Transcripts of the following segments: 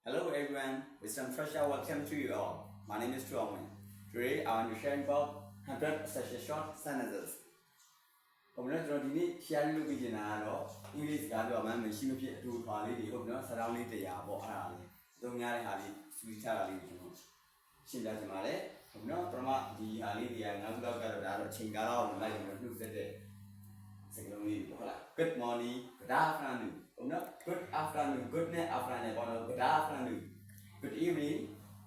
Hello everyone, with some fresh welcome to you all. My name is Tuamen. Today I want to share about 100 such short sentences. ผมเนี่ยကျွန်တော်ဒီနေ့ share လုပ်ပြီးနေတာကတော့ English စကားပြောမှမရှိမဖြစ်အတူထွာလေးတွေဟုတ်နော်စတောင်းလေးတရားပေါ့အဲ့ဒါလေးသုံးများတဲ့ဟာလေးစူးချတာလေးကျွန်တော်ရှင်းပြချင်ပါတယ်ဟုတ်နော်ပထမဒီဟာလေးတွေကနောက်တစ်တော့ကတော့ဒါတော့ချိန်ကားတော့လိုက်ပြီးတော့နှုတ်ဆက်တဲ့စကားလုံးလေးပေါ့ဟုတ်လား Good morning, good afternoon ဟုတ်နော် Good afternoon, good night afternoon ပေါ့နော် Good afternoon, good evening,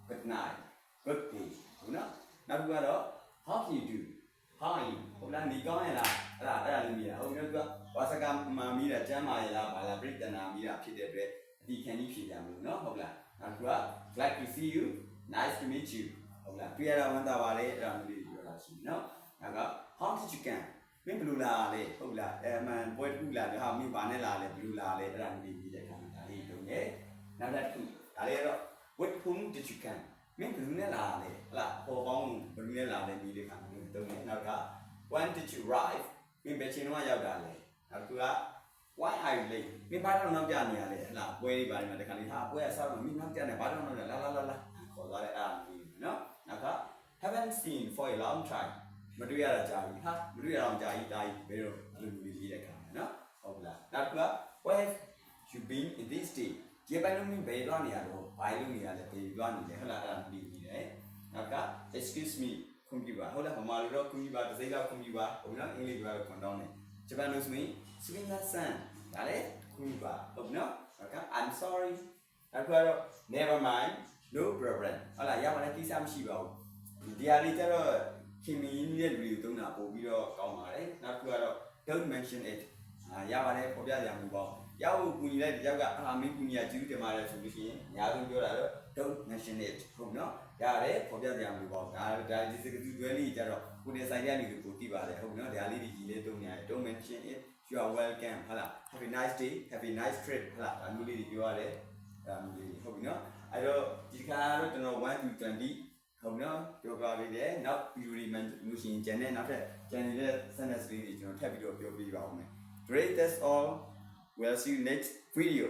good night, good day ဟုတ်နော်နောက်တစ်ခုကတော့ How do you do? How are you? ဟုတ်လားနေကောင်းရဲ့လားအဲ့ဒါလေးမြည်တာဟုတ်နော်သူကဝါစကမာမီးတာကျမ်းမာရဲ့လားဘာလားပြိတ္တနာမီးတာဖြစ်တဲ့အတွက်အဒီခံကြီးဖြေကြမလို့နော်ဟုတ်လားနောက်တစ်ခုက Glad to see you, nice to meet you ဟုတ်လားတွေ့ရတာဝမ်းသာပါလေအဲ့ဒါမျိုးလေးပြောတာရှိပြီနော်နောက်က How did you come? မင်းဘယ်လိုလာလဲဟုတ်လားမှန်ပွဲတစ်ခုလာတယ်ဟာမင်းဘာနဲ့လာလဲဘယ်လိုလာလဲအဲ့ဒါမျိုးလေးပြီးတဲ့အခါမှာဒါလေးတုံးရဲ့နောက်တစ်ခုဒါလေးကတော့ With whom did you come? မင်းဘယ်လိုနဲ့လာလဲဟုတ်လားပေါ်ပေါင်းဘယ်လိုနဲ့လာလဲပြီးတဲ့အခါမှာတုံးရဲ့နောက်က When did you arrive? မင်းဘယ်ချိန်တော့ရောက်တာလဲနောက်တစ်ခုက Why are you late? မင်းဘာလို့နောက်ကျနေရလဲဟလားပွဲတွေဘာတွေမှာတခါလေးဟာပွဲအဆောက်တော့မင်းနောက်ကျနေဘာလို့နောက်လဲလာခေါ်သွားတဲ့အားမျိုးနော်နောက်က Haven't seen for a long time မတွေ့ရတာကြာပြီဟာမတွေ့ရအောင်ကြာပြီဒါကြီးဘယ်တော့အလိုမျိုးလေးရေးတဲ့ခါမှာနော်ဟုတ်လားနောက်တစ်ခုက Where have you been in this day ဒီပိုင်းလုံးမင်းဘယ်သွားနေရတော့ဘာလို့နေရလဲဘယ်သွားနေလဲဟုတ်လားအဲ့ဒါမျိုးရေးတယ်နောက်က Excuse me ခွင့်ပြုပါဟုတ်လားဗမာလိုတော့ခွင့်ပြုပါတစ်စိမ့်လောက်ခွင့်ပြုပါဟုတ်လားအင်္ဂလိပ်လိုတော့ခွန်တောင်းတယ်ဂျပန်လိုဆိုရင် Sumimasen ဒါလည်းခွင့်ပြုပါဟုတ်နော်နောက်က I'm sorry နောက်တစ်ခုကတော့ Never mind no problem ဟုတ်လားရပါတယ်ကိစ္စမရှိပါဘူးဒီဟာလေးကျတော့ခင်မင်းရဲ့လူတွေသုံးတာပို့ပြီးတော့ကောင်းပါတယ်နောက်တစ်ခုကတော့ don't mention it ရပါတယ်ပေါ်ပြကြမှာပေါ့ရောက်ကိုကူညီလိုက်တယောက်ကမင်းကူညီရကျူးတင်ပါတယ်ဆိုလို့ရှိရင်အများဆုံးပြောတာတော့ don't mention it ဟုတ်နော်ရတယ်ပေါ်ပြကြမှာပေါ့ဒါဒီစကားတွဲလေးကြတော့ကိုယ်နဲ့ဆိုင်ရနေလို့ကိုသိပါတယ်ဟုတ်နော်ဒါလေးဒီကြီးလေးသုံးရတယ် don't mention it you are welcome ဟုတ်လား have a nice day have a nice trip ဟုတ်လားဒါမျိုးလေးတွေပြောရတယ်ဒါမျိုးလေးဟုတ်ပြီနော်အဲ့တော့ဒီခါတော့ကျွန်တော်1 to 20ဟုတ်နော်ပြောပြပေးတယ်နောက်ဗီဒီယိုတွေမှလို့ရှိရင်ကျန်တဲ့နောက်ထပ်ကျန်နေတဲ့ sentence လေးတွေကျွန်တော်ထပ်ပြီးတော့ပြောပြပါဦးမယ် Great, that's all. We'll see you next video.